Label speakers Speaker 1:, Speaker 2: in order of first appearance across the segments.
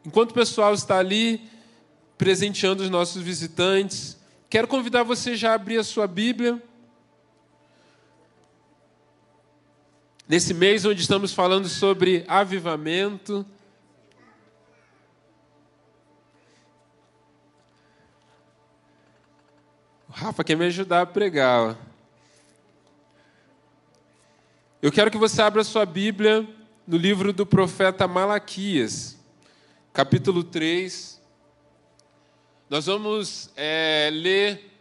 Speaker 1: Enquanto o pessoal está ali presenteando os nossos visitantes, quero convidar você já a abrir a sua Bíblia. Nesse mês onde estamos falando sobre avivamento. O Rafa quer me ajudar a pregar. Eu quero que você abra a sua Bíblia no livro do profeta Malaquias, capítulo 3. Nós vamos ler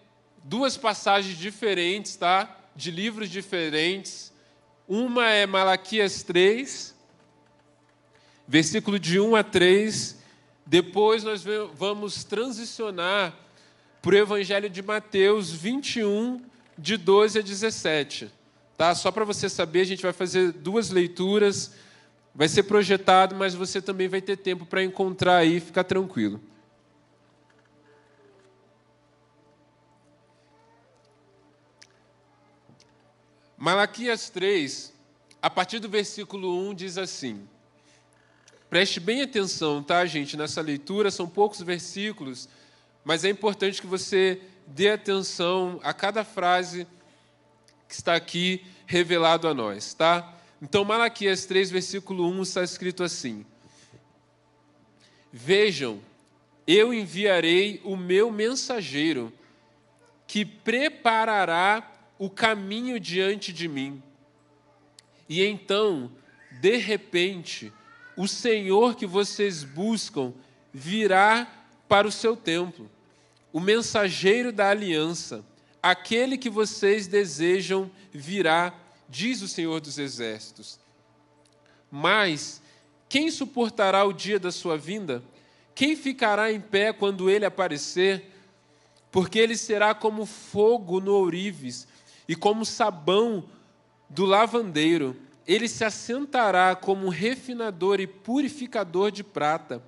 Speaker 1: duas passagens diferentes, tá? De livros diferentes. Uma é Malaquias 3, versículo de 1 a 3. Depois nós vamos transicionar para o Evangelho de Mateus 21, de 12 a 17. Tá? Só para você saber, a gente vai fazer duas leituras. Vai ser projetado, mas você também vai ter tempo para encontrar aí, ficar tranquilo. Malaquias 3, a partir do versículo 1, diz assim. Preste bem atenção, tá, gente? Nessa leitura, são poucos versículos, mas é importante que você dê atenção a cada frase que está aqui revelado a nós, tá? Então, Malaquias 3, versículo 1, está escrito assim. Vejam, eu enviarei o meu mensageiro, que preparará o caminho diante de mim. E então, de repente, o Senhor que vocês buscam virá para o seu templo, o mensageiro da aliança, aquele que vocês desejam virá, diz o Senhor dos Exércitos. Mas quem suportará o dia da sua vinda? Quem ficará em pé quando ele aparecer? Porque ele será como fogo no ourives e como sabão do lavandeiro. Ele se assentará como refinador e purificador de prata.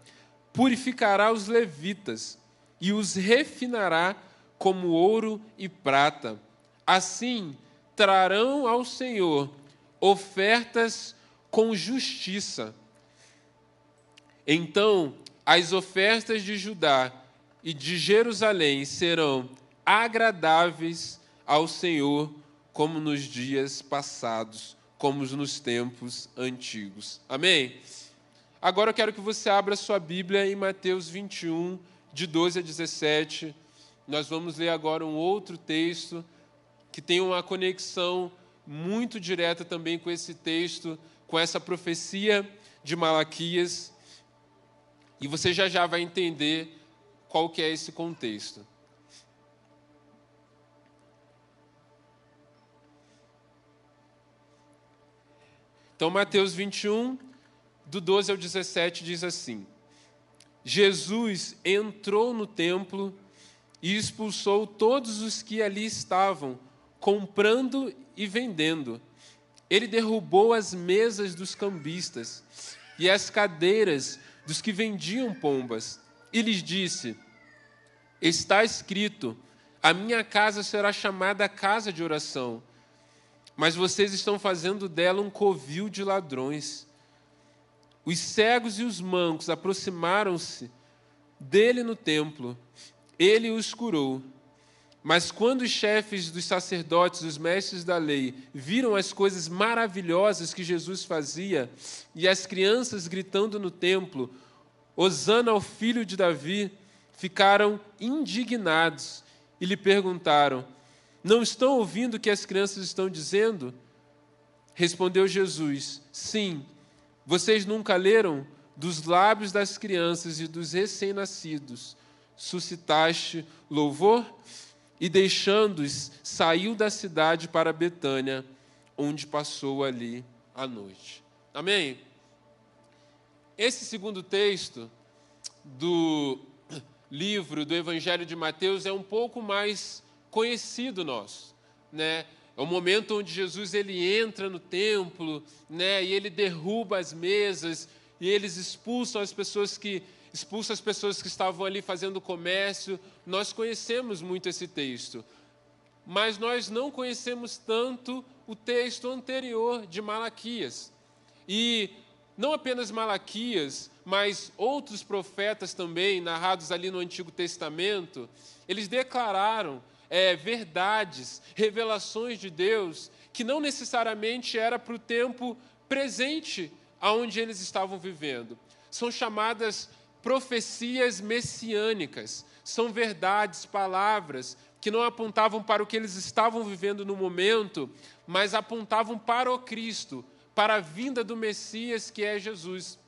Speaker 1: Purificará os levitas e os refinará como ouro e prata. Assim trarão ao Senhor ofertas com justiça. Então as ofertas de Judá e de Jerusalém serão agradáveis ao Senhor, como nos dias passados, como nos tempos antigos. Amém? Agora eu quero que você abra sua Bíblia em Mateus 21, de 12 a 17. Nós vamos ler agora um outro texto que tem uma conexão muito direta também com esse texto, com essa profecia de Malaquias. E você já vai entender qual que é esse contexto. Então, Mateus 21, do 12 ao 17, diz assim. Jesus entrou no templo e expulsou todos os que ali estavam, comprando e vendendo. Ele derrubou as mesas dos cambistas e as cadeiras dos que vendiam pombas. E lhes disse, está escrito, a minha casa será chamada casa de oração, mas vocês estão fazendo dela um covil de ladrões. Os cegos e os mancos aproximaram-se dele no templo. Ele os curou. Mas quando os chefes dos sacerdotes, os mestres da lei, viram as coisas maravilhosas que Jesus fazia e as crianças gritando no templo, Hosana ao filho de Davi, ficaram indignados e lhe perguntaram, não estão ouvindo o que as crianças estão dizendo? Respondeu Jesus, sim, vocês nunca leram? Dos lábios das crianças e dos recém-nascidos suscitaste louvor? E deixando-os, saiu da cidade para Betânia, onde passou ali a noite. Amém? Esse segundo texto do livro do Evangelho de Mateus é um pouco mais conhecido nosso, né? É o momento onde Jesus ele entra no templo, né? E ele derruba as mesas e eles expulsam as pessoas que estavam ali fazendo comércio. Nós conhecemos muito esse texto, mas nós não conhecemos tanto o texto anterior de Malaquias. E não apenas Malaquias, mas outros profetas também, narrados ali no Antigo Testamento, eles declararam verdades, revelações de Deus, que não necessariamente era para o tempo presente aonde eles estavam vivendo. São chamadas profecias messiânicas, são verdades, palavras, que não apontavam para o que eles estavam vivendo no momento, mas apontavam para o Cristo, para a vinda do Messias, que é Jesus.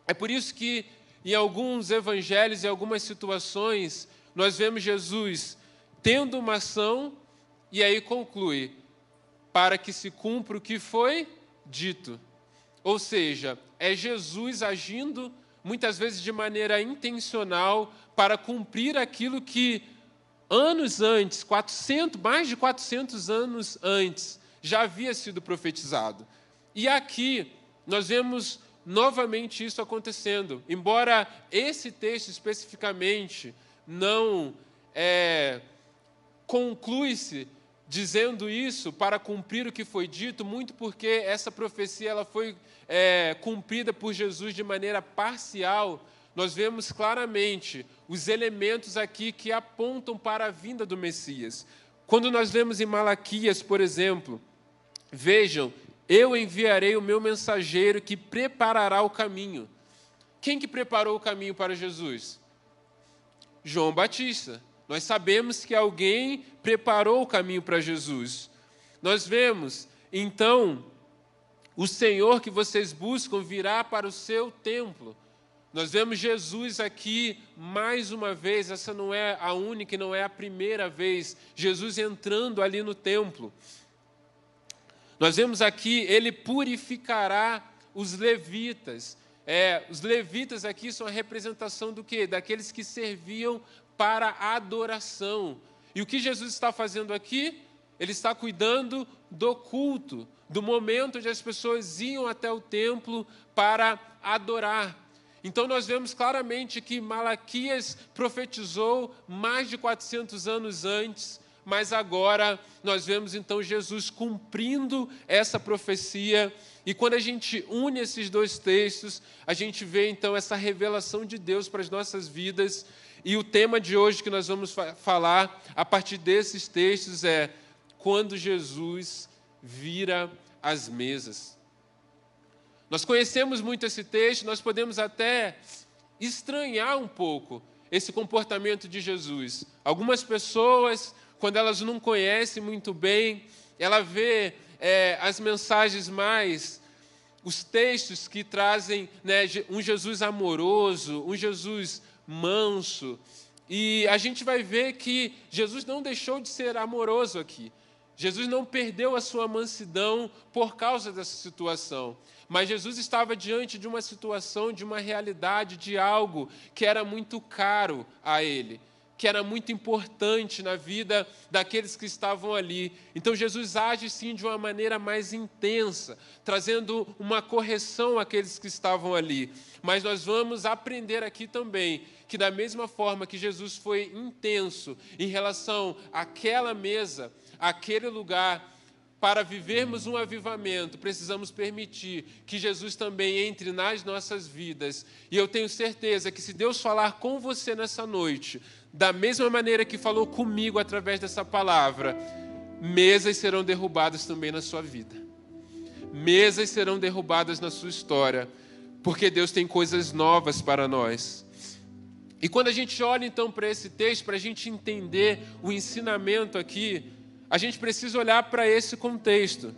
Speaker 1: É por isso que, em alguns evangelhos, em algumas situações, nós vemos Jesus tendo uma ação, e aí conclui, para que se cumpra o que foi dito. Ou seja, é Jesus agindo, muitas vezes de maneira intencional, para cumprir aquilo que anos antes, mais de 400 anos antes, já havia sido profetizado. E aqui nós vemos novamente isso acontecendo. Embora esse texto especificamente não conclui-se dizendo isso para cumprir o que foi dito, muito porque essa profecia ela foi cumprida por Jesus de maneira parcial. Nós vemos claramente os elementos aqui que apontam para a vinda do Messias. Quando nós vemos em Malaquias, por exemplo, vejam, eu enviarei o meu mensageiro que preparará o caminho. Quem que preparou o caminho para Jesus? João Batista. Nós sabemos que alguém preparou o caminho para Jesus. Nós vemos, então, o Senhor que vocês buscam virá para o seu templo. Nós vemos Jesus aqui, mais uma vez, essa não é a única e não é a primeira vez, Jesus entrando ali no templo. Nós vemos aqui, ele purificará os levitas. Os levitas aqui são a representação do quê? Daqueles que serviam para a adoração. E o que Jesus está fazendo aqui? Ele está cuidando do culto, do momento onde as pessoas iam até o templo para adorar. Então nós vemos claramente que Malaquias profetizou mais de 400 anos antes, mas agora nós vemos então Jesus cumprindo essa profecia. E quando a gente une esses dois textos, a gente vê então essa revelação de Deus para as nossas vidas. E o tema de hoje que nós vamos falar a partir desses textos é quando Jesus vira as mesas. Nós conhecemos muito esse texto, nós podemos até estranhar um pouco esse comportamento de Jesus. Algumas pessoas, quando elas não conhecem muito bem, ela vê as mensagens mais, os textos que trazem um Jesus amoroso, um Jesus manso. E a gente vai ver que Jesus não deixou de ser amoroso aqui. Jesus não perdeu a sua mansidão por causa dessa situação. Mas Jesus estava diante de uma situação, de uma realidade, de algo que era muito caro a ele, que era muito importante na vida daqueles que estavam ali. Então Jesus age sim de uma maneira mais intensa, trazendo uma correção àqueles que estavam ali. Mas nós vamos aprender aqui também que da mesma forma que Jesus foi intenso em relação àquela mesa, àquele lugar, para vivermos um avivamento, precisamos permitir que Jesus também entre nas nossas vidas. E eu tenho certeza que se Deus falar com você nessa noite, da mesma maneira que falou comigo através dessa palavra, mesas serão derrubadas também na sua vida. Mesas serão derrubadas na sua história, porque Deus tem coisas novas para nós. E quando a gente olha então para esse texto, para a gente entender o ensinamento aqui, a gente precisa olhar para esse contexto.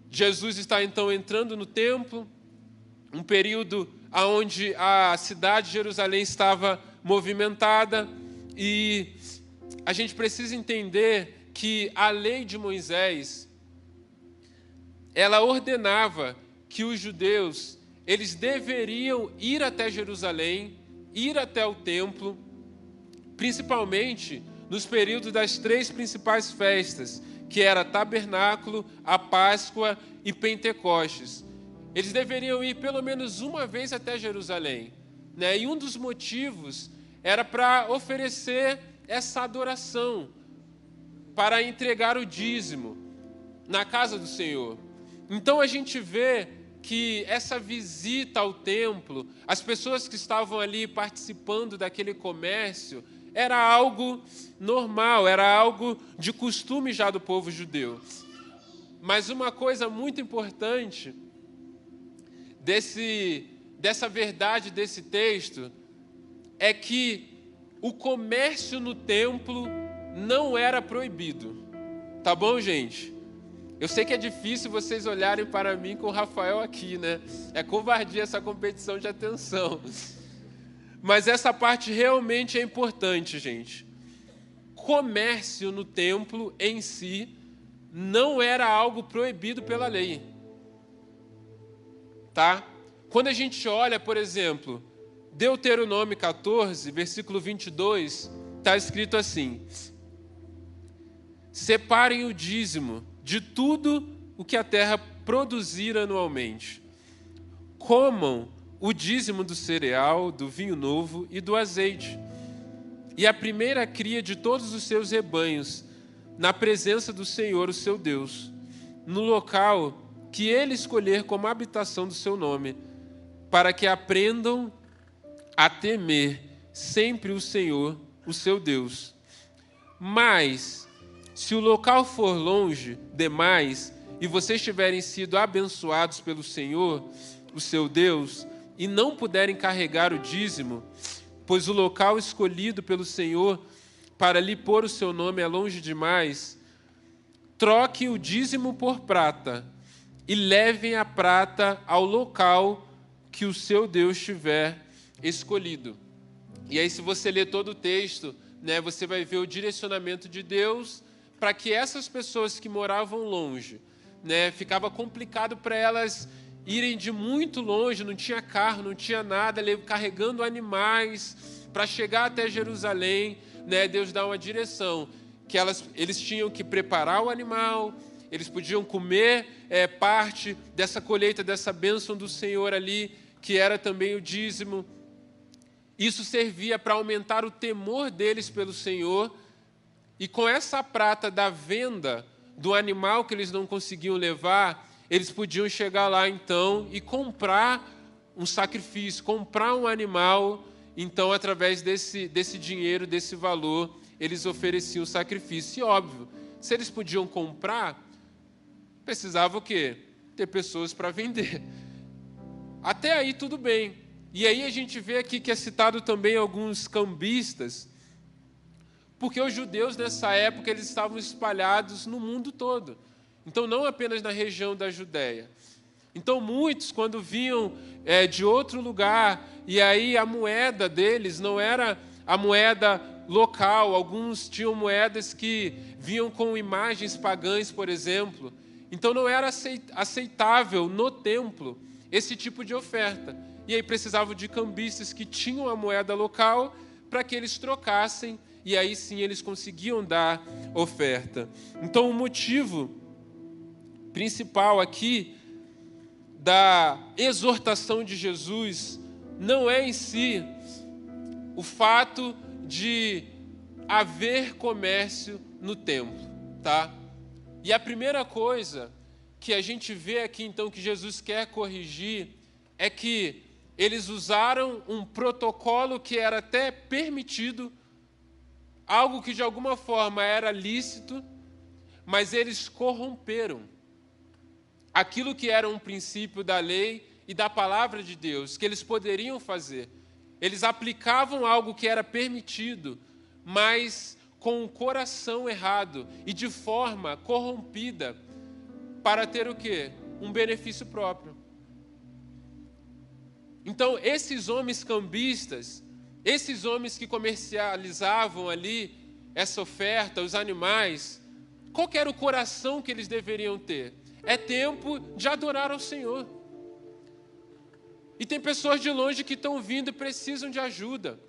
Speaker 1: Jesus está então entrando no templo, um período onde a cidade de Jerusalém estava movimentada, e a gente precisa entender que a lei de Moisés, ela ordenava que os judeus, eles deveriam ir até Jerusalém, ir até o templo, principalmente nos períodos das 3 principais festas, que era Tabernáculo, a Páscoa e Pentecostes. Eles deveriam ir pelo menos uma vez até Jerusalém, né? E um dos motivos era para oferecer essa adoração, para entregar o dízimo na casa do Senhor. Então a gente vê que essa visita ao templo, as pessoas que estavam ali participando daquele comércio, era algo normal, era algo de costume já do povo judeu. Mas uma coisa muito importante dessa verdade desse texto é que o comércio no templo não era proibido. Tá bom, gente? Eu sei que é difícil vocês olharem para mim com o Rafael aqui, né? É covardia essa competição de atenção. Mas essa parte realmente é importante, gente. Comércio no templo em si não era algo proibido pela lei. Tá? Quando a gente olha, por exemplo, Deuteronômio 14, versículo 22, está escrito assim: separem o dízimo de tudo o que a terra produzir anualmente. Comam o dízimo do cereal, do vinho novo e do azeite, e a primeira cria de todos os seus rebanhos, na presença do Senhor, o seu Deus, no local que ele escolher como habitação do seu nome, para que aprendam a temer sempre o Senhor, o seu Deus. Mas, se o local for longe demais e vocês tiverem sido abençoados pelo Senhor, o seu Deus, e não puderem carregar o dízimo, pois o local escolhido pelo Senhor para lhe pôr o seu nome é longe demais, troque o dízimo por prata e levem a prata ao local que o seu Deus tiver escolhido. E aí, se você ler todo o texto, né, você vai ver o direcionamento de Deus para que essas pessoas que moravam longe, né, ficava complicado para elas irem de muito longe, não tinha carro, não tinha nada, carregando animais para chegar até Jerusalém, né, Deus dá uma direção, que eles tinham que preparar o animal, eles podiam comer parte dessa colheita, dessa bênção do Senhor ali, que era também o dízimo. Isso servia para aumentar o temor deles pelo Senhor. E com essa prata da venda do animal que eles não conseguiam levar, eles podiam chegar lá então e comprar um sacrifício, comprar um animal. Então, através desse dinheiro, desse valor, eles ofereciam o sacrifício. E óbvio, se eles podiam comprar, precisava o quê? Ter pessoas para vender. Até aí tudo bem. E aí a gente vê aqui que é citado também alguns cambistas, porque os judeus nessa época eles estavam espalhados no mundo todo. Então não apenas na região da Judéia. Então muitos, quando vinham de outro lugar, e aí a moeda deles não era a moeda local, alguns tinham moedas que vinham com imagens pagãs, por exemplo. Então não era aceitável no templo esse tipo de oferta. E aí precisavam de cambistas que tinham a moeda local para que eles trocassem, e aí sim eles conseguiam dar oferta. Então o motivo principal aqui da exortação de Jesus não é em si o fato de haver comércio no templo, tá? E a primeira coisa que a gente vê aqui, então, que Jesus quer corrigir, é que eles usaram um protocolo que era até permitido, algo que de alguma forma era lícito, mas eles corromperam aquilo que era um princípio da lei e da palavra de Deus, que eles poderiam fazer. Eles aplicavam algo que era permitido, mas com o coração errado e de forma corrompida, para ter o quê? Um benefício próprio. Então, esses homens cambistas, esses homens que comercializavam ali essa oferta, os animais, qual que era o coração que eles deveriam ter? É tempo de adorar ao Senhor. E tem pessoas de longe que estão vindo e precisam de ajuda.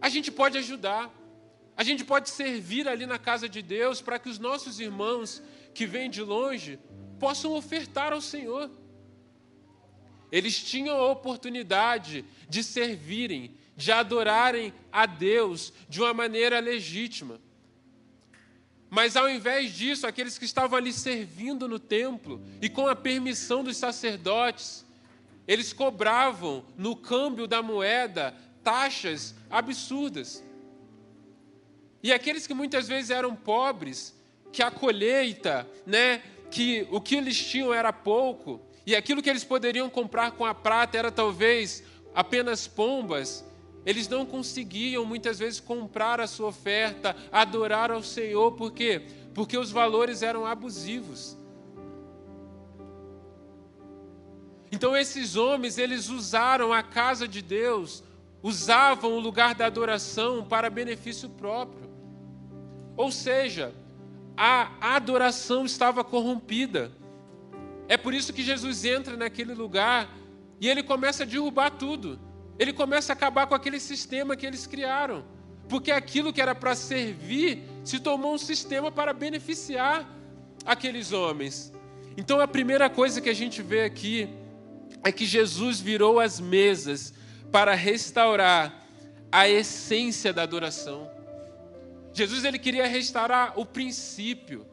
Speaker 1: A gente pode ajudar. A gente pode servir ali na casa de Deus para que os nossos irmãos que vêm de longe possam ofertar ao Senhor. Eles tinham a oportunidade de servirem, de adorarem a Deus de uma maneira legítima. Mas ao invés disso, aqueles que estavam ali servindo no templo e com a permissão dos sacerdotes, eles cobravam no câmbio da moeda taxas absurdas. E aqueles que muitas vezes eram pobres, que a colheita, que o que eles tinham era pouco, e aquilo que eles poderiam comprar com a prata era talvez apenas pombas, eles não conseguiam muitas vezes comprar a sua oferta, adorar ao Senhor. Por quê? Porque os valores eram abusivos. Então esses homens, eles usaram a casa de Deus, usavam o lugar da adoração para benefício próprio. Ou seja, a adoração estava corrompida. É por isso que Jesus entra naquele lugar e ele começa a derrubar tudo. Ele começa a acabar com aquele sistema que eles criaram. Porque aquilo que era para servir se tornou um sistema para beneficiar aqueles homens. Então a primeira coisa que a gente vê aqui é que Jesus virou as mesas para restaurar a essência da adoração. Jesus ele queria restaurar o princípio.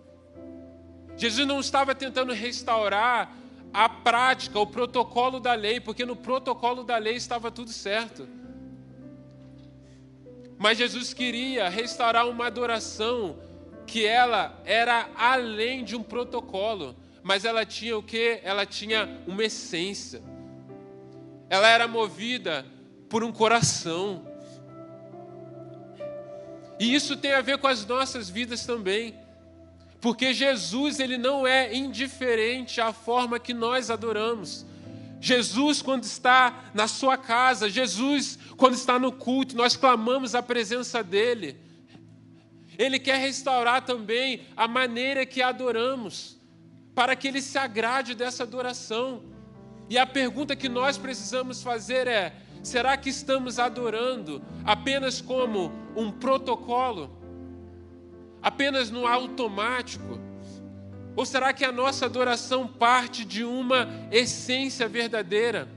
Speaker 1: Jesus não estava tentando restaurar a prática, o protocolo da lei, porque no protocolo da lei estava tudo certo. Mas Jesus queria restaurar uma adoração que ela era além de um protocolo, mas ela tinha o quê? Ela tinha uma essência. Ela era movida por um coração. E isso tem a ver com as nossas vidas também. Porque Jesus, ele não é indiferente à forma que nós adoramos. Jesus, quando está na sua casa, Jesus, quando está no culto, nós clamamos a presença dele. Ele quer restaurar também a maneira que adoramos, para que ele se agrade dessa adoração. E a pergunta que nós precisamos fazer é: será que estamos adorando apenas como um protocolo? Apenas no automático? Ou será que a nossa adoração parte de uma essência verdadeira?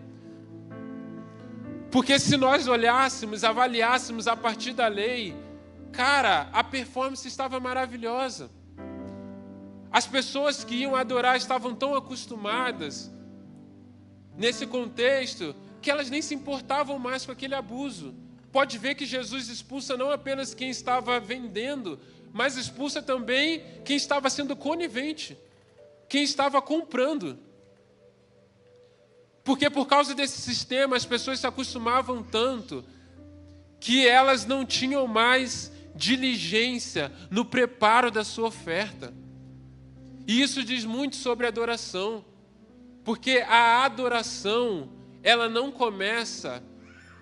Speaker 1: Porque se nós olhássemos, avaliássemos a partir da lei, cara, a performance estava maravilhosa. As pessoas que iam adorar estavam tão acostumadas nesse contexto que elas nem se importavam mais com aquele abuso. Pode ver que Jesus expulsa não apenas quem estava vendendo, mas expulsa também quem estava sendo conivente, quem estava comprando. Porque por causa desse sistema as pessoas se acostumavam tanto que elas não tinham mais diligência no preparo da sua oferta. E isso diz muito sobre a adoração, porque a adoração, ela não começa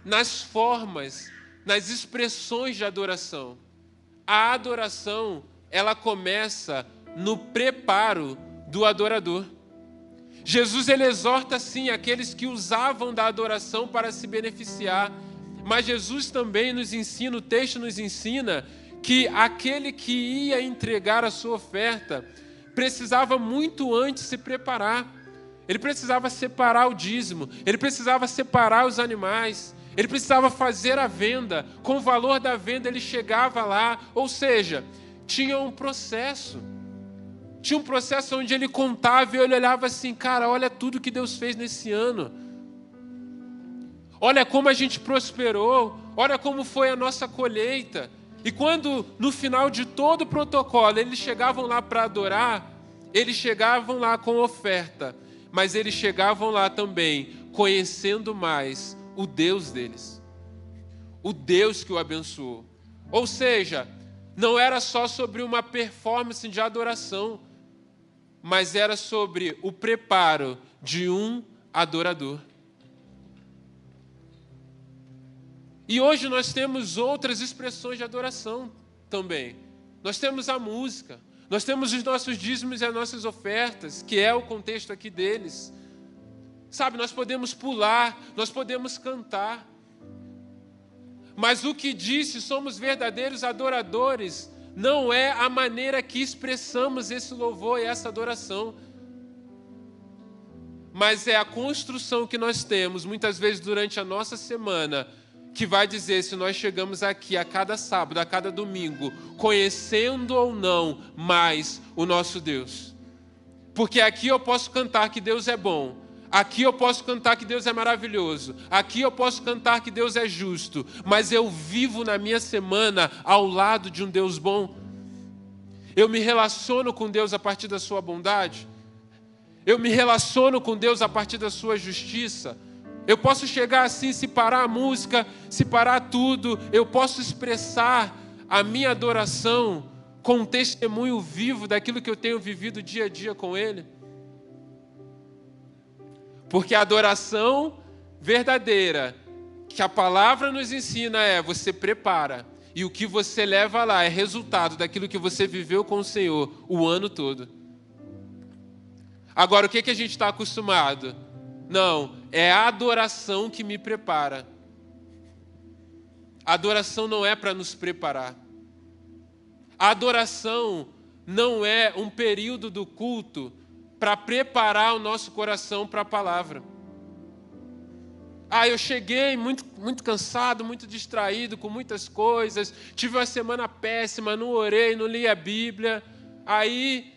Speaker 1: nas formas, nas expressões de adoração. A adoração, ela começa no preparo do adorador. Jesus, ele exorta, sim, aqueles que usavam da adoração para se beneficiar. Mas Jesus também nos ensina, o texto nos ensina, que aquele que ia entregar a sua oferta precisava muito antes se preparar. Ele precisava separar o dízimo, ele precisava separar os animais, ele precisava fazer a venda, com o valor da venda ele chegava lá, ou seja, tinha um processo. Tinha um processo onde ele contava e ele olhava assim: cara, olha tudo que Deus fez nesse ano. Olha como a gente prosperou, olha como foi a nossa colheita. E quando no final de todo o protocolo eles chegavam lá para adorar, eles chegavam lá com oferta, mas eles chegavam lá também conhecendo mais o Deus deles, o Deus que o abençoou. Ou seja, não era só sobre uma performance de adoração, mas era sobre o preparo de um adorador. E hoje nós temos outras expressões de adoração também. Nós temos a música, nós temos os nossos dízimos e as nossas ofertas, que é o contexto aqui deles. Sabe, nós podemos pular, nós podemos cantar. Mas o que diz se somos verdadeiros adoradores não é a maneira que expressamos esse louvor e essa adoração, mas é a construção que nós temos, muitas vezes durante a nossa semana, que vai dizer se nós chegamos aqui a cada sábado, a cada domingo, conhecendo ou não mais o nosso Deus. Porque aqui eu posso cantar que Deus é bom, aqui eu posso cantar que Deus é maravilhoso, aqui eu posso cantar que Deus é justo, mas eu vivo na minha semana ao lado de um Deus bom? Eu me relaciono com Deus a partir da sua bondade? Eu me relaciono com Deus a partir da sua justiça? Eu posso chegar assim, se parar a música, se parar tudo, eu posso expressar a minha adoração com um testemunho vivo daquilo que eu tenho vivido dia a dia com Ele? Porque a adoração verdadeira, que a palavra nos ensina, é você prepara, e o que você leva lá é resultado daquilo que você viveu com o Senhor o ano todo. Agora, o que a gente está acostumado? Não, é a adoração que me prepara. A adoração não é para nos preparar. A adoração não é um período do culto para preparar o nosso coração para a palavra. Eu cheguei muito cansado, muito distraído com muitas coisas, tive uma semana péssima, não orei, não li a Bíblia, aí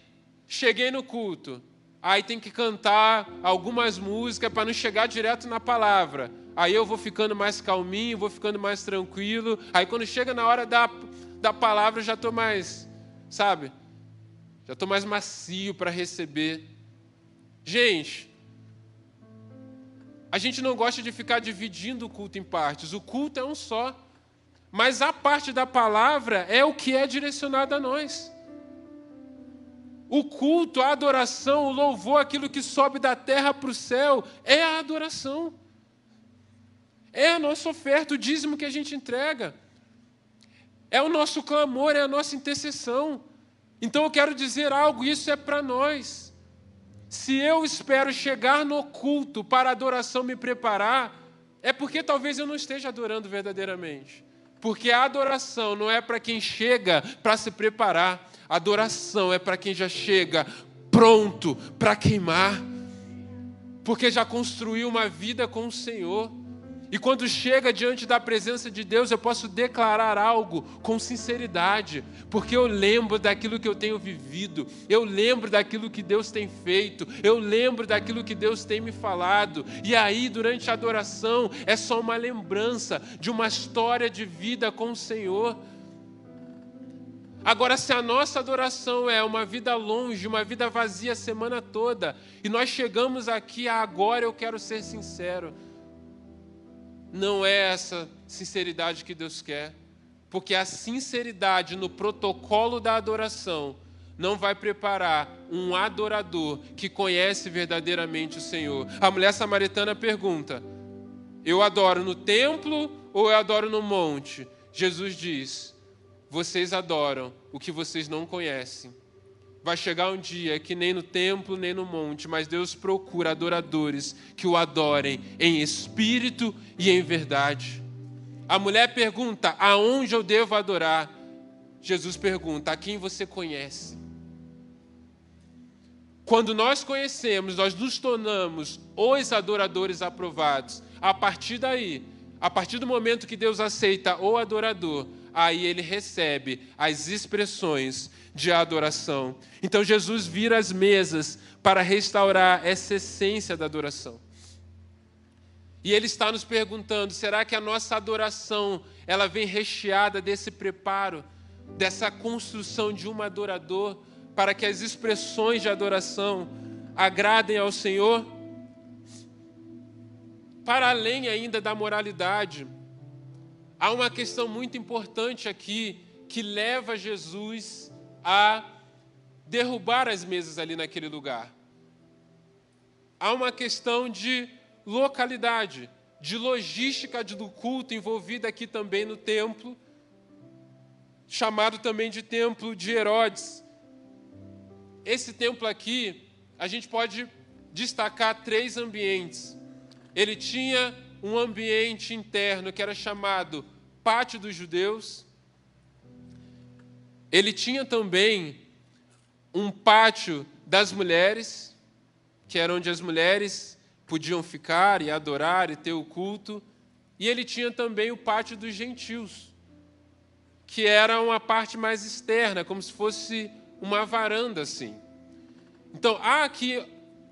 Speaker 1: cheguei no culto. Aí tem que cantar algumas músicas para não chegar direto na palavra. Aí eu vou ficando mais calminho, vou ficando mais tranquilo. Aí quando chega na hora da palavra, eu já estou mais, sabe? Já estou mais macio para receber. Gente, a gente não gosta de ficar dividindo o culto em partes. O culto é um só. Mas a parte da palavra é o que é direcionado a nós. O culto, a adoração, o louvor, aquilo que sobe da terra para o céu, é a adoração. É a nossa oferta, o dízimo que a gente entrega. É o nosso clamor, é a nossa intercessão. Então eu quero dizer algo, isso é para nós. Se eu espero chegar no culto para a adoração me preparar, é porque talvez eu não esteja adorando verdadeiramente. Porque a adoração não é para quem chega para se preparar. A adoração é para quem já chega pronto para queimar. Porque já construiu uma vida com o Senhor. E quando chega diante da presença de Deus, eu posso declarar algo com sinceridade, porque eu lembro daquilo que eu tenho vivido, eu lembro daquilo que Deus tem feito, eu lembro daquilo que Deus tem me falado, e aí, durante a adoração, é só uma lembrança de uma história de vida com o Senhor. Agora, se a nossa adoração é uma vida longe, uma vida vazia a semana toda, e nós chegamos aqui, agora eu quero ser sincero, não é essa sinceridade que Deus quer, porque a sinceridade no protocolo da adoração não vai preparar um adorador que conhece verdadeiramente o Senhor. A mulher samaritana pergunta: eu adoro no templo ou eu adoro no monte? Jesus diz: vocês adoram o que vocês não conhecem. Vai chegar um dia que nem no templo, nem no monte, mas Deus procura adoradores que o adorem em espírito e em verdade. A mulher pergunta: aonde eu devo adorar? Jesus pergunta: a quem você conhece? Quando nós conhecemos, nós nos tornamos os adoradores aprovados. A partir daí, a partir do momento que Deus aceita o adorador, aí ele recebe as expressões de adoração. Então Jesus vira as mesas para restaurar essa essência da adoração. E ele está nos perguntando: será que a nossa adoração ela vem recheada desse preparo, dessa construção de um adorador, para que as expressões de adoração agradem ao Senhor? Para além ainda da moralidade, há uma questão muito importante aqui que leva Jesus a derrubar as mesas ali naquele lugar. Há uma questão de localidade, de logística do culto envolvida aqui também no templo, chamado também de templo de Herodes. Esse templo aqui, a gente pode destacar 3 ambientes. Ele tinha um ambiente interno que era chamado Pátio dos Judeus. Ele tinha também um pátio das mulheres, que era onde as mulheres podiam ficar e adorar e ter o culto. e ele tinha também o pátio dos gentios, que era uma parte mais externa, como se fosse uma varanda assim. Então, há aqui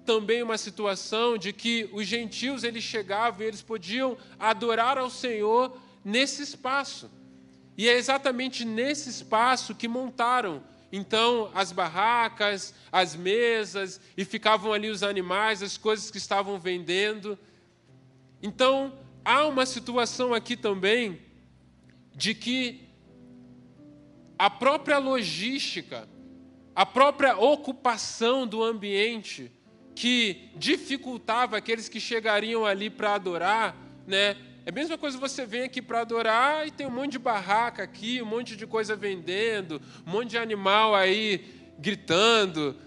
Speaker 1: também uma situação de que os gentios eles chegavam e eles podiam adorar ao Senhor nesse espaço. E é exatamente nesse espaço que montaram, então, as barracas, as mesas, e ficavam ali os animais, as coisas que estavam vendendo. Então, há uma situação aqui também de que a própria logística, a própria ocupação do ambiente que dificultava aqueles que chegariam ali para adorar, né? É a mesma coisa, você vem aqui para adorar e tem um monte de barraca aqui, um monte de coisa vendendo, um monte de animal aí gritando.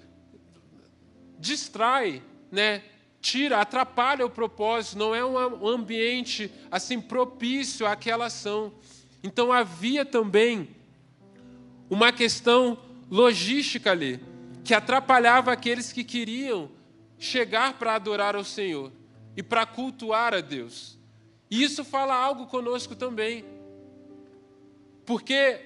Speaker 1: Distrai, né? Tira, atrapalha o propósito, não é um ambiente assim propício àquela ação. Então havia também uma questão logística ali, que atrapalhava aqueles que queriam chegar para adorar ao Senhor e para cultuar a Deus. E isso fala algo conosco também. Porque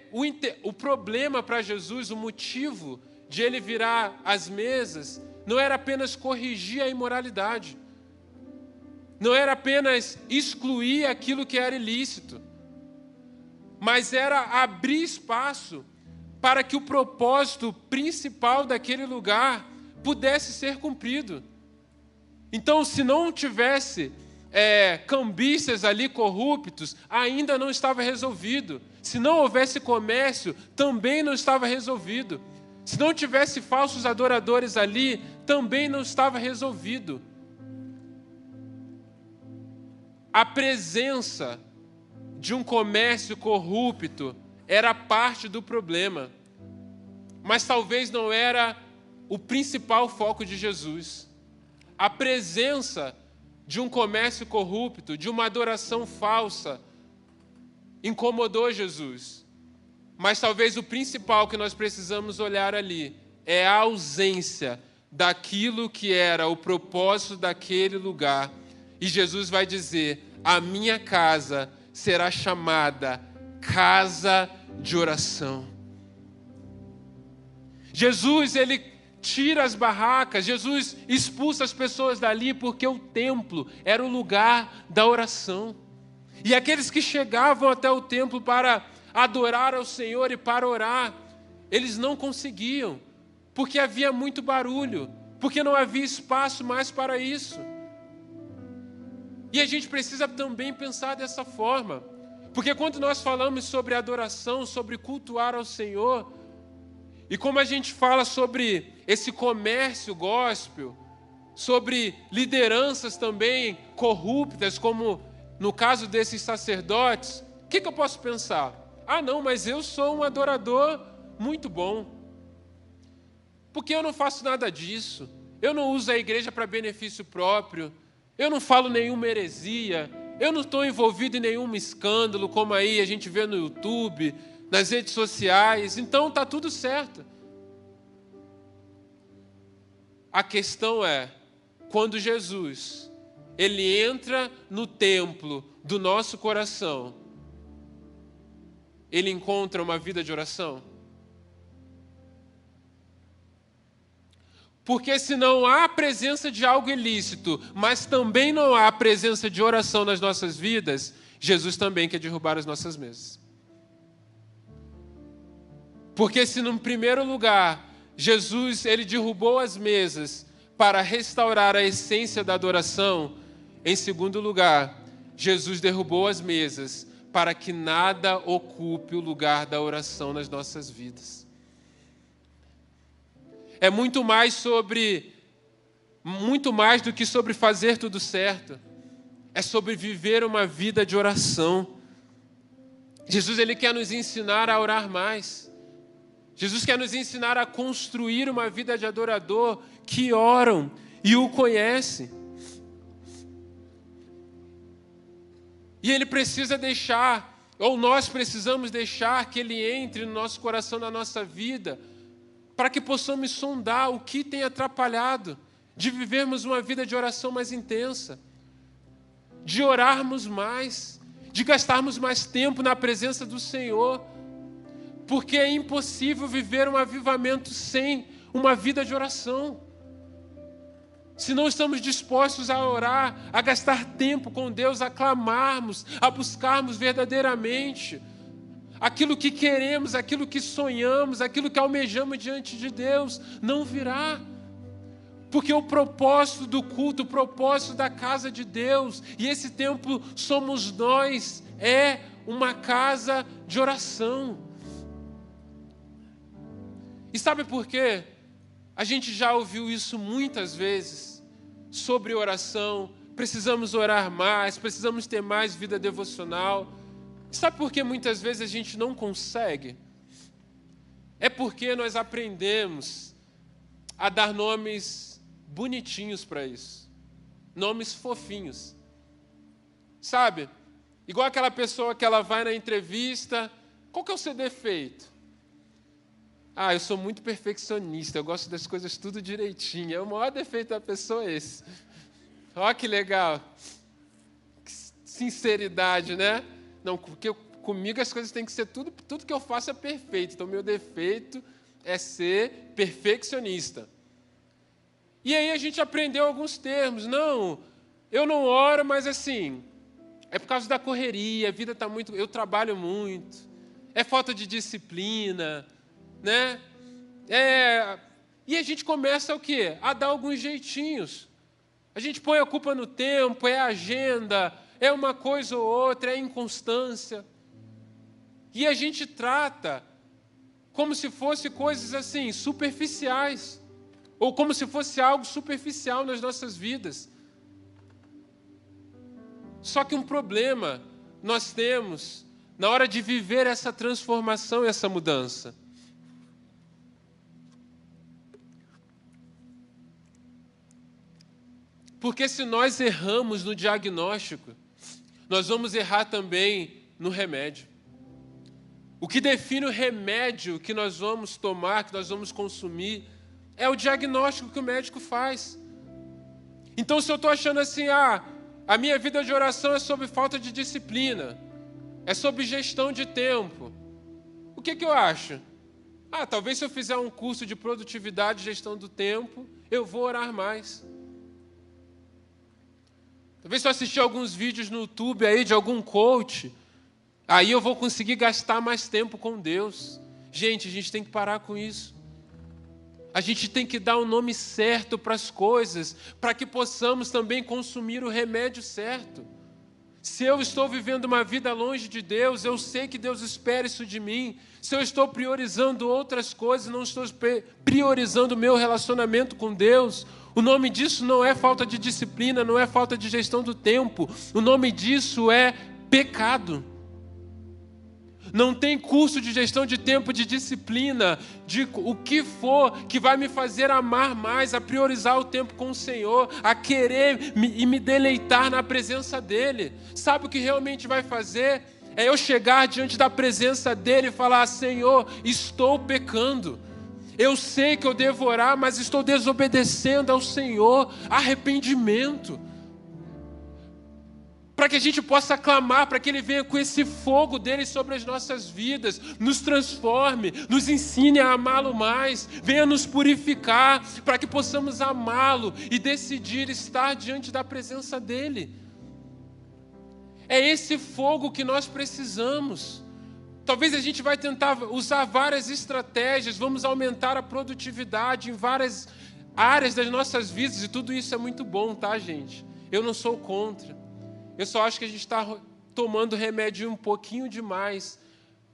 Speaker 1: o problema para Jesus, o motivo de ele virar às mesas, não era apenas corrigir a imoralidade. Não era apenas excluir aquilo que era ilícito. Mas era abrir espaço para que o propósito principal daquele lugar pudesse ser cumprido. Então, se não tivesse cambistas ali corruptos, ainda não estava resolvido. Se não houvesse comércio, também não estava resolvido. Se não tivesse falsos adoradores ali, também não estava resolvido. A presença de um comércio corrupto era parte do problema, mas talvez não era o principal foco de Jesus. A presença de um comércio corrupto, de uma adoração falsa, incomodou Jesus. Mas talvez o principal que nós precisamos olhar ali é a ausência daquilo que era o propósito daquele lugar. E Jesus vai dizer: a minha casa será chamada casa de oração. Jesus, ele tira as barracas, Jesus expulsa as pessoas dali porque o templo era o lugar da oração. E aqueles que chegavam até o templo para adorar ao Senhor e para orar, eles não conseguiam, porque havia muito barulho, porque não havia espaço mais para isso. E a gente precisa também pensar dessa forma, porque quando nós falamos sobre adoração, sobre cultuar ao Senhor, e como a gente fala sobre esse comércio gospel, sobre lideranças também corruptas, como no caso desses sacerdotes, o que eu posso pensar? Ah, não, mas eu sou um adorador muito bom, porque eu não faço nada disso, eu não uso a igreja para benefício próprio, eu não falo nenhuma heresia, eu não estou envolvido em nenhum escândalo, como aí a gente vê no YouTube, nas redes sociais, então está tudo certo. A questão é, quando Jesus, ele entra no templo do nosso coração, ele encontra uma vida de oração? Porque se não há a presença de algo ilícito, mas também não há a presença de oração nas nossas vidas, Jesus também quer derrubar as nossas mesas. Porque se no primeiro lugar, Jesus ele derrubou as mesas para restaurar a essência da adoração, em segundo lugar, Jesus derrubou as mesas para que nada ocupe o lugar da oração nas nossas vidas. É muito mais do que sobre fazer tudo certo. É sobre viver uma vida de oração. Jesus ele quer nos ensinar a orar mais. Jesus quer nos ensinar a construir uma vida de adorador que oram e o conhecem. E ele precisa deixar, ou nós precisamos deixar que ele entre no nosso coração, na nossa vida, para que possamos sondar o que tem atrapalhado de vivermos uma vida de oração mais intensa, de orarmos mais, de gastarmos mais tempo na presença do Senhor, porque é impossível viver um avivamento sem uma vida de oração. Se não estamos dispostos a orar, a gastar tempo com Deus, a clamarmos, a buscarmos verdadeiramente aquilo que queremos, aquilo que sonhamos, aquilo que almejamos diante de Deus, não virá. Porque o propósito do culto, o propósito da casa de Deus, e esse templo somos nós, é uma casa de oração. E sabe por quê? A gente já ouviu isso muitas vezes sobre oração. Precisamos orar mais, precisamos ter mais vida devocional. Sabe por que muitas vezes a gente não consegue? É porque nós aprendemos a dar nomes bonitinhos para isso. Nomes fofinhos. Sabe? Igual aquela pessoa que ela vai na entrevista. Qual que é o seu defeito? Ah, eu sou muito perfeccionista, eu gosto das coisas tudo direitinho. O maior defeito da pessoa é esse. Olha que legal. Que sinceridade, né? Não, porque comigo as coisas têm que ser tudo que eu faço é perfeito. Então, meu defeito é ser perfeccionista. E aí a gente aprendeu alguns termos. Não, eu não oro, mas assim, é por causa da correria, a vida está muito... Eu trabalho muito, é falta de disciplina, né? E a gente começa o quê? A dar alguns jeitinhos. A gente põe a culpa no tempo, é a agenda, é uma coisa ou outra, é inconstância. E a gente trata como se fosse coisas assim, superficiais. Ou como se fosse algo superficial nas nossas vidas. Só que um problema nós temos na hora de viver essa transformação e essa mudança. Porque se nós erramos no diagnóstico, nós vamos errar também no remédio. O que define o remédio que nós vamos tomar, que nós vamos consumir, é o diagnóstico que o médico faz. Então, se eu estou achando assim, a minha vida de oração é sobre falta de disciplina, é sobre gestão de tempo, o que eu acho? Talvez se eu fizer um curso de produtividade e gestão do tempo, eu vou orar mais. Talvez se eu assistir alguns vídeos no YouTube aí de algum coach, aí eu vou conseguir gastar mais tempo com Deus. Gente, a gente tem que parar com isso. A gente tem que dar o nome certo para as coisas, para que possamos também consumir o remédio certo. Se eu estou vivendo uma vida longe de Deus, eu sei que Deus espera isso de mim. Se eu estou priorizando outras coisas, não estou priorizando o meu relacionamento com Deus, o nome disso não é falta de disciplina, não é falta de gestão do tempo. O nome disso é pecado. Não tem curso de gestão de tempo, de disciplina, de o que for que vai me fazer amar mais, a priorizar o tempo com o Senhor, a querer me deleitar na presença dEle. Sabe o que realmente vai fazer? É eu chegar diante da presença dEle e falar: Senhor, estou pecando. Eu sei que eu devo orar, mas estou desobedecendo ao Senhor. Arrependimento. Para que a gente possa clamar, para que Ele venha com esse fogo dEle sobre as nossas vidas, nos transforme, nos ensine a amá-lo mais, venha nos purificar, para que possamos amá-lo e decidir estar diante da presença dEle. É esse fogo que nós precisamos. Talvez a gente vai tentar usar várias estratégias, vamos aumentar a produtividade em várias áreas das nossas vidas, e tudo isso é muito bom, tá, gente? Eu não sou contra. Eu só acho que a gente está tomando remédio um pouquinho demais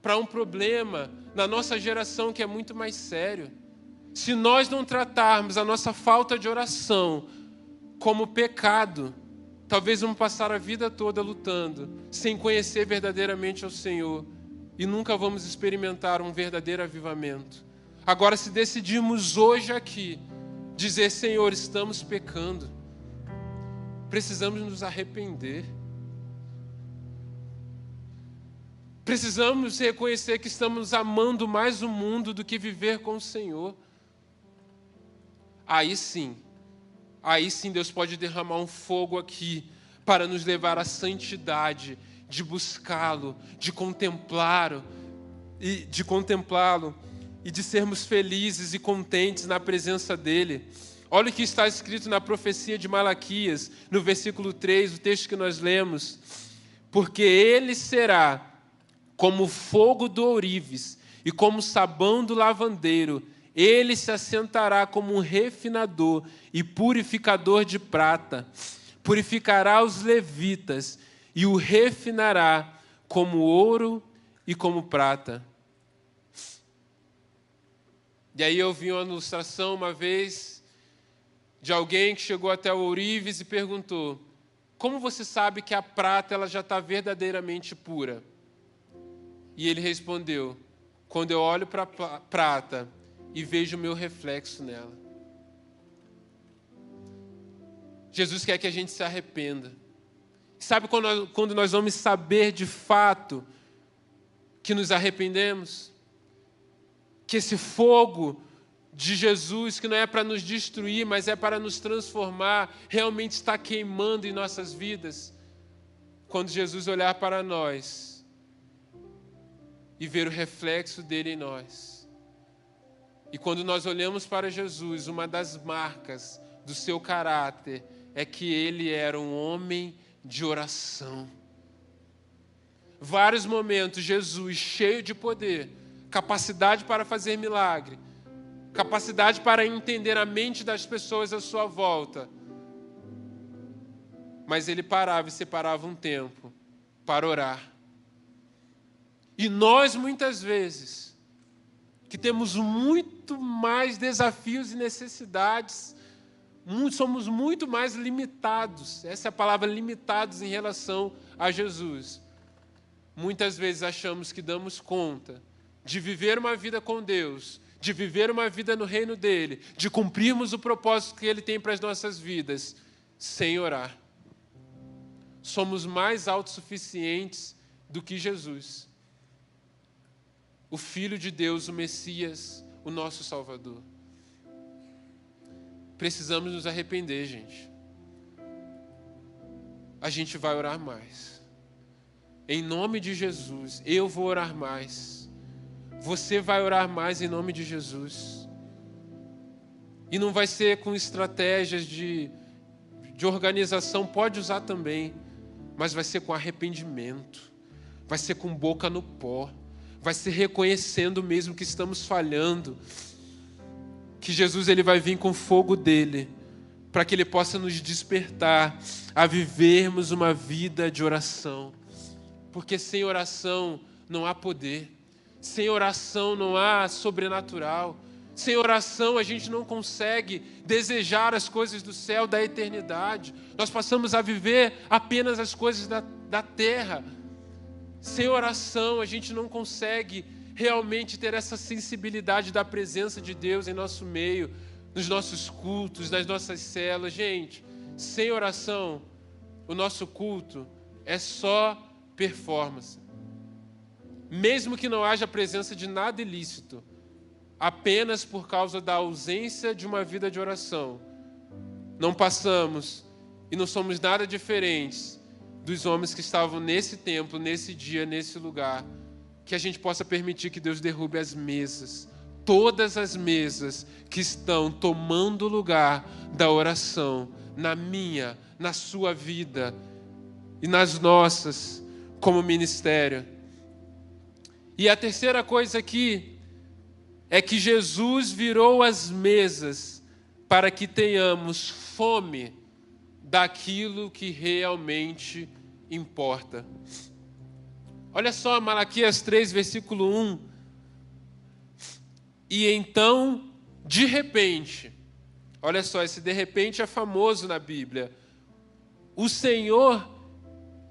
Speaker 1: para um problema na nossa geração que é muito mais sério. Se nós não tratarmos a nossa falta de oração como pecado, talvez vamos passar a vida toda lutando, sem conhecer verdadeiramente ao Senhor, e nunca vamos experimentar um verdadeiro avivamento. Agora, se decidirmos hoje aqui, dizer: Senhor, estamos pecando, precisamos nos arrepender. Precisamos reconhecer que estamos amando mais o mundo do que viver com o Senhor. Aí sim Deus pode derramar um fogo aqui para nos levar à santidade de buscá-lo, de contemplá-lo e de sermos felizes e contentes na presença dele. Olha o que está escrito na profecia de Malaquias, no versículo 3, o texto que nós lemos. Porque ele será como fogo do ourives e como sabão do lavandeiro. Ele se assentará como um refinador e purificador de prata. Purificará os levitas e o refinará como ouro e como prata. E aí eu vi uma ilustração uma vez de alguém que chegou até o ourives e perguntou: como você sabe que a prata ela já está verdadeiramente pura? E ele respondeu: quando eu olho para a prata e vejo o meu reflexo nela. Jesus quer que a gente se arrependa. Sabe quando nós vamos saber de fato que nos arrependemos? Que esse fogo de Jesus, que não é para nos destruir, mas é para nos transformar, realmente está queimando em nossas vidas. Quando Jesus olhar para nós e ver o reflexo dele em nós. E quando nós olhamos para Jesus, uma das marcas do seu caráter é que ele era um homem de oração. Vários momentos, Jesus, cheio de poder, capacidade para fazer milagre, capacidade para entender a mente das pessoas à sua volta. Mas ele parava e separava um tempo para orar. E nós, muitas vezes, que temos muito mais desafios e necessidades, somos muito mais limitados, essa é a palavra, limitados em relação a Jesus. Muitas vezes achamos que damos conta de viver uma vida com Deus, de viver uma vida no reino dele, de cumprirmos o propósito que ele tem para as nossas vidas, sem orar. Somos mais autossuficientes do que Jesus, o Filho de Deus, o Messias, o nosso Salvador. Precisamos nos arrepender, gente. A gente vai orar mais. Em nome de Jesus, eu vou orar mais. Você vai orar mais em nome de Jesus. E não vai ser com estratégias de organização, pode usar também, mas vai ser com arrependimento, vai ser com boca no pó, vai ser reconhecendo mesmo que estamos falhando, que Jesus ele vai vir com o fogo dele, para que ele possa nos despertar a vivermos uma vida de oração, porque sem oração não há poder, sem oração não há sobrenatural, sem oração a gente não consegue desejar as coisas do céu, da eternidade. Nós passamos a viver apenas as coisas da terra. Sem oração a gente não consegue realmente ter essa sensibilidade da presença de Deus em nosso meio, nos nossos cultos, nas nossas células. Gente, sem oração o nosso culto é só performance. Mesmo que não haja presença de nada ilícito, apenas por causa da ausência de uma vida de oração, não passamos e não somos nada diferentes dos homens que estavam nesse templo, nesse dia, nesse lugar. Que a gente possa permitir que Deus derrube as mesas, todas as mesas que estão tomando o lugar da oração, na minha, na sua vida e nas nossas, como ministério. E a terceira coisa aqui é que Jesus virou as mesas para que tenhamos fome daquilo que realmente importa. Olha só, Malaquias 3, versículo 1. E então, de repente, olha só, esse de repente é famoso na Bíblia. O Senhor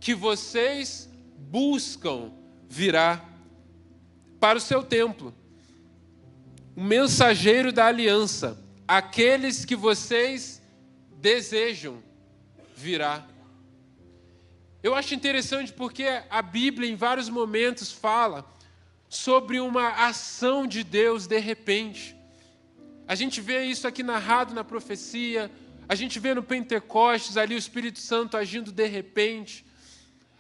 Speaker 1: que vocês buscam virá para o seu templo. O mensageiro da aliança, aqueles que vocês desejam, virá. Eu acho interessante porque a Bíblia em vários momentos fala sobre uma ação de Deus de repente. A gente vê isso aqui narrado na profecia, a gente vê no Pentecostes ali o Espírito Santo agindo de repente.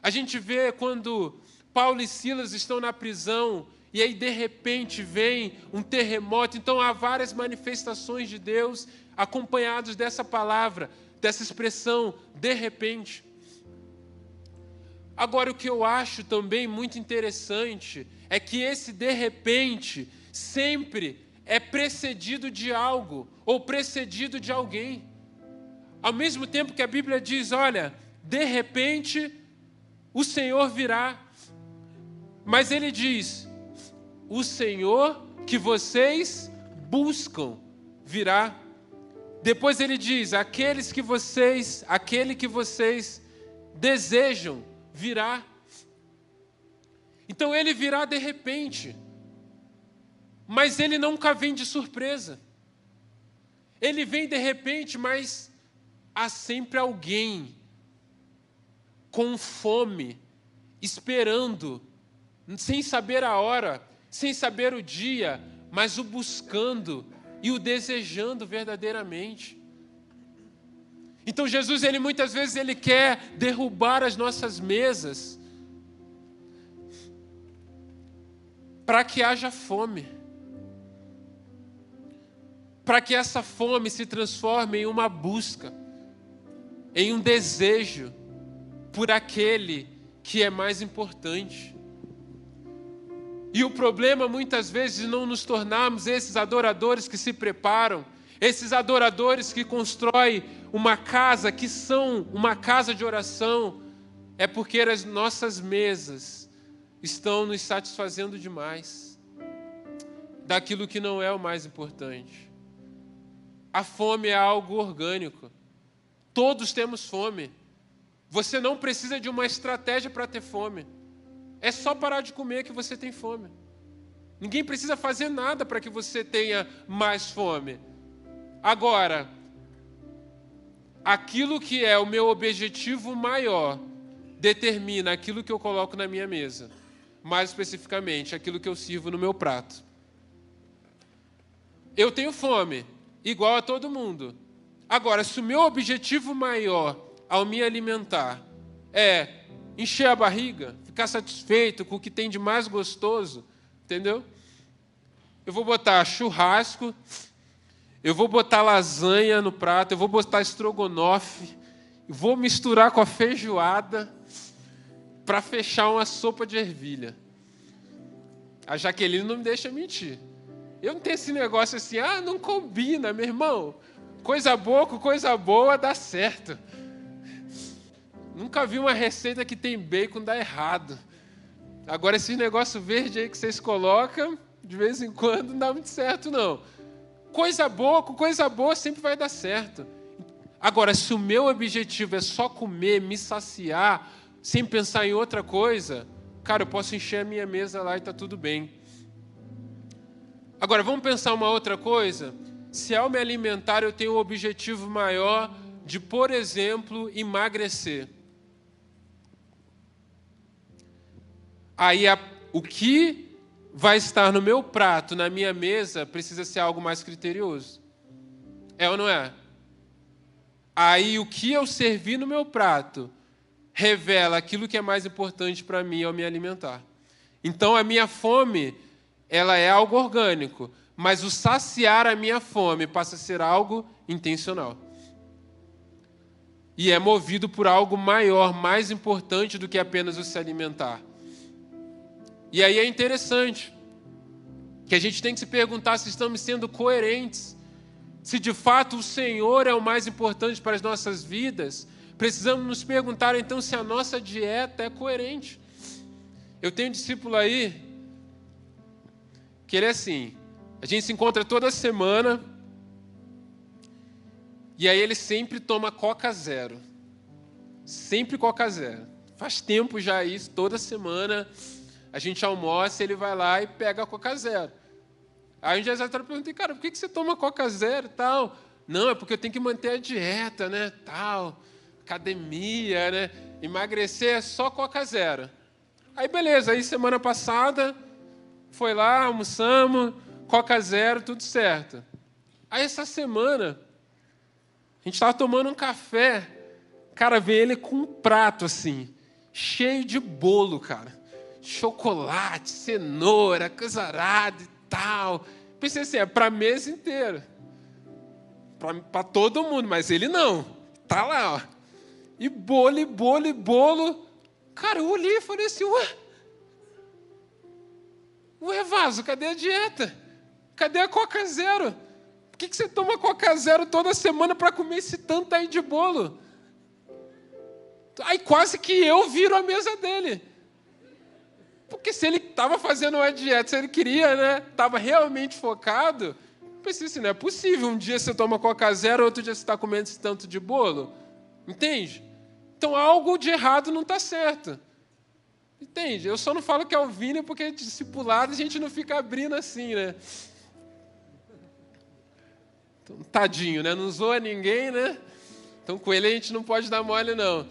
Speaker 1: A gente vê quando Paulo e Silas estão na prisão e aí de repente vem um terremoto. Então há várias manifestações de Deus acompanhados dessa palavra, dessa expressão, de repente. Agora, o que eu acho também muito interessante é que esse de repente sempre é precedido de algo ou precedido de alguém. Ao mesmo tempo que a Bíblia diz, olha, de repente o Senhor virá. Mas ele diz, o Senhor que vocês buscam virá. Depois ele diz, aquele que vocês desejam virá. Então ele virá de repente. Mas ele nunca vem de surpresa. Ele vem de repente, mas há sempre alguém com fome, esperando, sem saber a hora, sem saber o dia, mas o buscando e o desejando verdadeiramente. Então Jesus, muitas vezes ele quer derrubar as nossas mesas para que haja fome. Para que essa fome se transforme em uma busca, em um desejo por aquele que é mais importante. E o problema, muitas vezes, de não nos tornarmos esses adoradores que se preparam, esses adoradores que constroem uma casa, que são uma casa de oração, é porque as nossas mesas estão nos satisfazendo demais daquilo que não é o mais importante. A fome é algo orgânico. Todos temos fome. Você não precisa de uma estratégia para ter fome. É só parar de comer que você tem fome. Ninguém precisa fazer nada para que você tenha mais fome. Agora, aquilo que é o meu objetivo maior determina aquilo que eu coloco na minha mesa. Mais especificamente, aquilo que eu sirvo no meu prato. Eu tenho fome, igual a todo mundo. Agora, se o meu objetivo maior ao me alimentar é encher a barriga, ficar satisfeito com o que tem de mais gostoso, entendeu? Eu vou botar churrasco, eu vou botar lasanha no prato, eu vou botar estrogonofe, vou misturar com a feijoada para fechar uma sopa de ervilha. A Jaqueline não me deixa mentir. Eu não tenho esse negócio assim, não combina, meu irmão. Coisa boa com coisa boa dá certo. Nunca vi uma receita que tem bacon dar errado. Agora, esse negócio verde aí que vocês colocam, de vez em quando, não dá muito certo, não. Coisa boa com coisa boa sempre vai dar certo. Agora, se o meu objetivo é só comer, me saciar, sem pensar em outra coisa, cara, eu posso encher a minha mesa lá e está tudo bem. Agora, vamos pensar uma outra coisa? Se ao me alimentar eu tenho um objetivo maior de, por exemplo, emagrecer. Aí o que vai estar no meu prato, na minha mesa, precisa ser algo mais criterioso. É ou não é? Aí o que eu servir no meu prato revela aquilo que é mais importante para mim ao me alimentar. Então a minha fome, ela é algo orgânico, mas o saciar a minha fome passa a ser algo intencional. E é movido por algo maior, mais importante do que apenas o se alimentar. E aí é interessante que a gente tem que se perguntar se estamos sendo coerentes. Se de fato o Senhor é o mais importante para as nossas vidas, precisamos nos perguntar então se a nossa dieta é coerente. Eu tenho um discípulo aí que ele é assim, a gente se encontra toda semana e aí ele sempre toma Coca Zero. Sempre Coca Zero. Faz tempo já isso, toda semana a gente almoça, ele vai lá e pega a Coca Zero. Aí um dia eu perguntei, cara, por que você toma Coca Zero e tal? Não, é porque eu tenho que manter a dieta, né, tal, academia, né, emagrecer é só Coca Zero. Aí beleza, aí semana passada foi lá, almoçamos, Coca Zero, tudo certo. Aí essa semana, a gente estava tomando um café, cara, veio ele com um prato assim, cheio de bolo, cara. Chocolate, cenoura, coisa arada e tal. Pensei assim, é para a mesa inteira. Para todo mundo, mas ele não. Tá lá, ó. E bolo, e bolo, e bolo. Cara, eu olhei e falei assim, ué, Vaso, cadê a dieta? Cadê a Coca Zero? Por que você toma Coca Zero toda semana para comer esse tanto aí de bolo? Aí quase que eu viro a mesa dele. Porque se ele estava fazendo uma dieta, se ele queria, né? Estava realmente focado, eu pensei assim, não é possível. Um dia você toma Coca Zero, outro dia você está comendo esse tanto de bolo. Entende? Então algo de errado não está certo. Entende? Eu só não falo que é o Vini porque discipulado a gente não fica abrindo assim, né? Então, tadinho, né? Não zoa ninguém, né? Então com ele a gente não pode dar mole, não.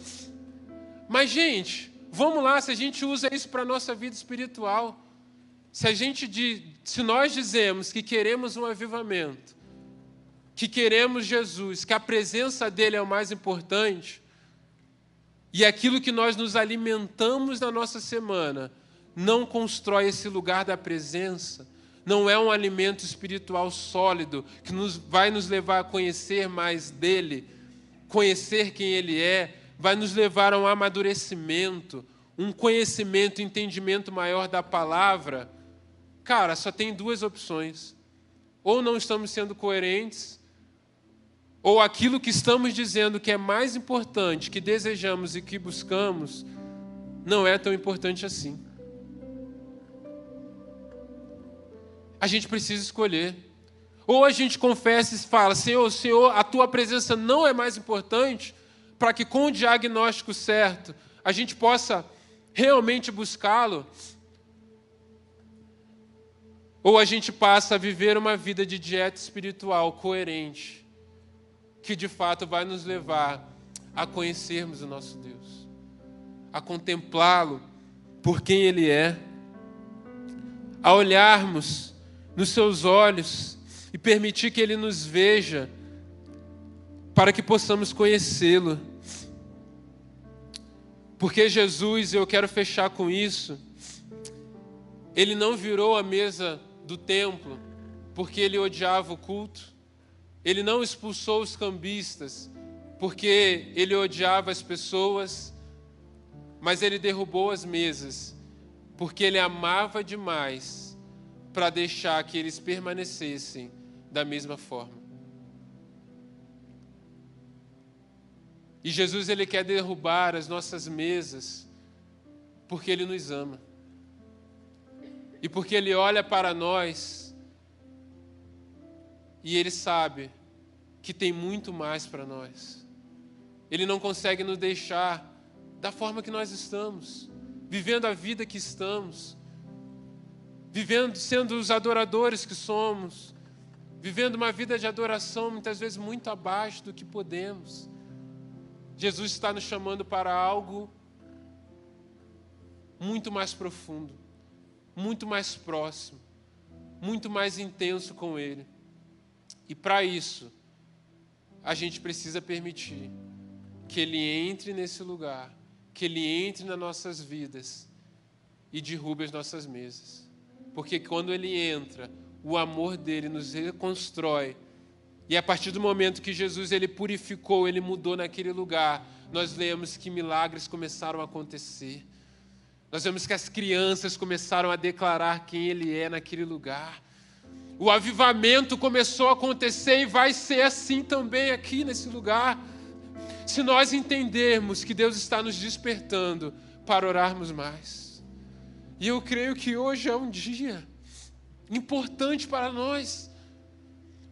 Speaker 1: Mas, gente, vamos lá, se a gente usa isso para a nossa vida espiritual, se nós dizemos que queremos um avivamento, que queremos Jesus, que a presença dele é o mais importante, e aquilo que nós nos alimentamos na nossa semana não constrói esse lugar da presença, não é um alimento espiritual sólido que vai nos levar a conhecer mais dele, conhecer quem ele é, vai nos levar a um amadurecimento, um conhecimento, entendimento maior da palavra. Cara, só tem duas opções. Ou não estamos sendo coerentes, ou aquilo que estamos dizendo que é mais importante, que desejamos e que buscamos, não é tão importante assim. A gente precisa escolher. Ou a gente confessa e fala, Senhor, a tua presença não é mais importante, para que com o diagnóstico certo a gente possa realmente buscá-lo. Ou a gente passa a viver uma vida de dieta espiritual coerente, que de fato vai nos levar a conhecermos o nosso Deus, a contemplá-lo por quem Ele é, a olharmos nos seus olhos e permitir que Ele nos veja, para que possamos conhecê-lo. Porque Jesus, eu quero fechar com isso, Ele não virou a mesa do templo porque Ele odiava o culto. Ele não expulsou os cambistas porque Ele odiava as pessoas, mas Ele derrubou as mesas porque Ele amava demais para deixar que eles permanecessem da mesma forma. E Jesus, Ele quer derrubar as nossas mesas porque Ele nos ama. E porque Ele olha para nós e Ele sabe que tem muito mais para nós. Ele não consegue nos deixar da forma que nós estamos, vivendo a vida que estamos, vivendo, sendo os adoradores que somos, vivendo uma vida de adoração muitas vezes muito abaixo do que podemos. Jesus está nos chamando para algo muito mais profundo, muito mais próximo, muito mais intenso com Ele. E para isso, a gente precisa permitir que Ele entre nesse lugar, que Ele entre nas nossas vidas e derrube as nossas mesas. Porque quando Ele entra, o amor dEle nos reconstrói. E a partir do momento que Jesus Ele purificou, Ele mudou naquele lugar, nós vemos que milagres começaram a acontecer. Nós vemos que as crianças começaram a declarar quem Ele é naquele lugar. O avivamento começou a acontecer e vai ser assim também aqui nesse lugar. Se nós entendermos que Deus está nos despertando para orarmos mais. E eu creio que hoje é um dia importante para nós.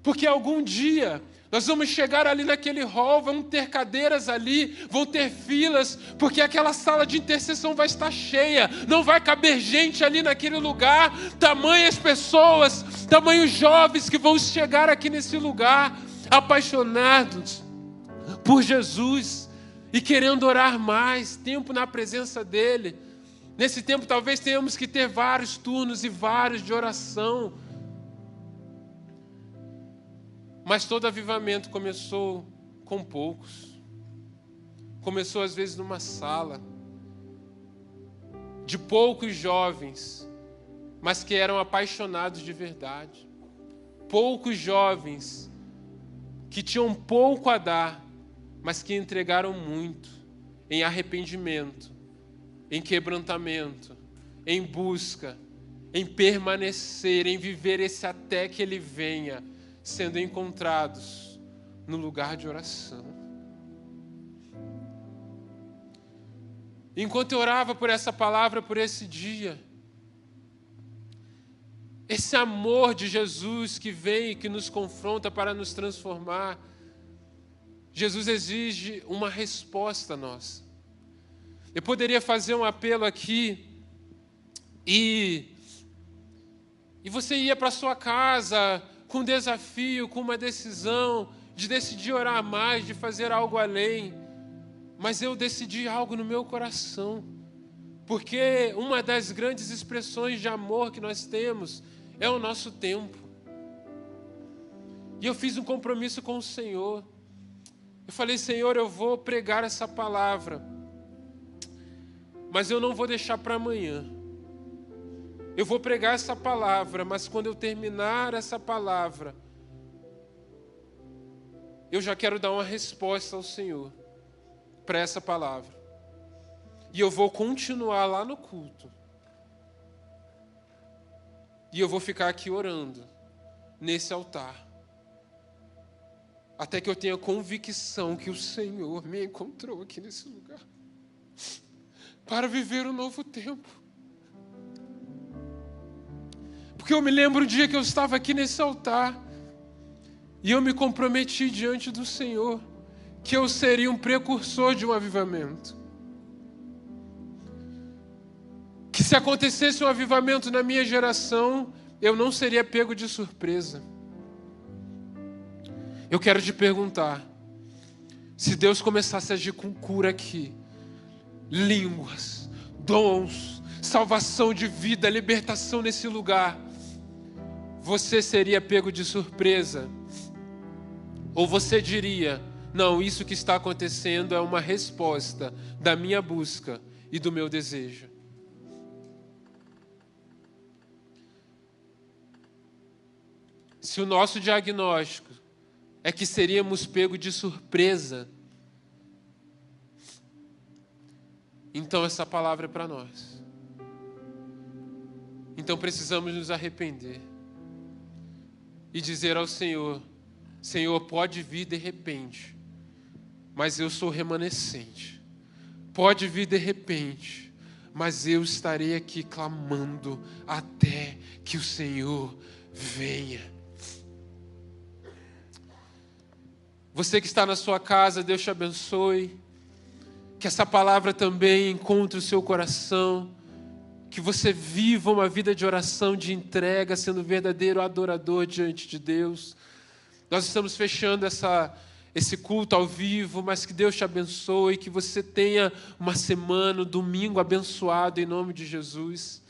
Speaker 1: Porque algum dia nós vamos chegar ali naquele hall, vão ter cadeiras ali, vão ter filas, porque aquela sala de intercessão vai estar cheia, não vai caber gente ali naquele lugar, tamanhas pessoas, tamanhos jovens que vão chegar aqui nesse lugar, apaixonados por Jesus e querendo orar mais, tempo na presença dEle. Nesse tempo talvez tenhamos que ter vários turnos e vários de oração. Mas todo avivamento começou com poucos. Começou às vezes numa sala. de poucos jovens, mas que eram apaixonados de verdade. Poucos jovens que tinham pouco a dar, mas que entregaram muito em arrependimento, em quebrantamento, em busca, em permanecer, em viver esse até que Ele venha, sendo encontrados no lugar de oração. Enquanto eu orava por essa palavra, por esse dia, esse amor de Jesus que vem e que nos confronta para nos transformar, Jesus exige uma resposta nossa. Eu poderia fazer um apelo aqui e você ia para sua casa com um desafio, com uma decisão de decidir orar mais, de fazer algo além. Mas eu decidi algo no meu coração, porque uma das grandes expressões de amor que nós temos é o nosso tempo. E eu fiz um compromisso com o Senhor. Eu falei: Senhor, eu vou pregar essa palavra, mas eu não vou deixar para amanhã. Eu vou pregar essa palavra, mas quando eu terminar essa palavra, eu já quero dar uma resposta ao Senhor para essa palavra. E eu vou continuar lá no culto. E eu vou ficar aqui orando, nesse altar, até que eu tenha convicção que o Senhor me encontrou aqui nesse lugar, para viver um novo tempo. Porque eu me lembro um dia que eu estava aqui nesse altar, e eu me comprometi diante do Senhor, que eu seria um precursor de um avivamento. Que se acontecesse um avivamento na minha geração, eu não seria pego de surpresa. Eu quero te perguntar, se Deus começasse a agir com cura aqui, línguas, dons, salvação de vida, libertação nesse lugar, você seria pego de surpresa? Ou você diria: não, isso que está acontecendo é uma resposta da minha busca e do meu desejo? Se o nosso diagnóstico é que seríamos pegos de surpresa, então essa palavra é para nós. Então precisamos nos arrepender e dizer ao Senhor: Senhor, pode vir de repente, mas eu sou remanescente. Pode vir de repente, mas eu estarei aqui clamando até que o Senhor venha. Você que está na sua casa, Deus te abençoe. Que essa palavra também encontre o seu coração. Que você viva uma vida de oração, de entrega, sendo verdadeiro adorador diante de Deus. Nós estamos fechando esse culto ao vivo, mas que Deus te abençoe. Que você tenha uma semana, um domingo abençoado em nome de Jesus.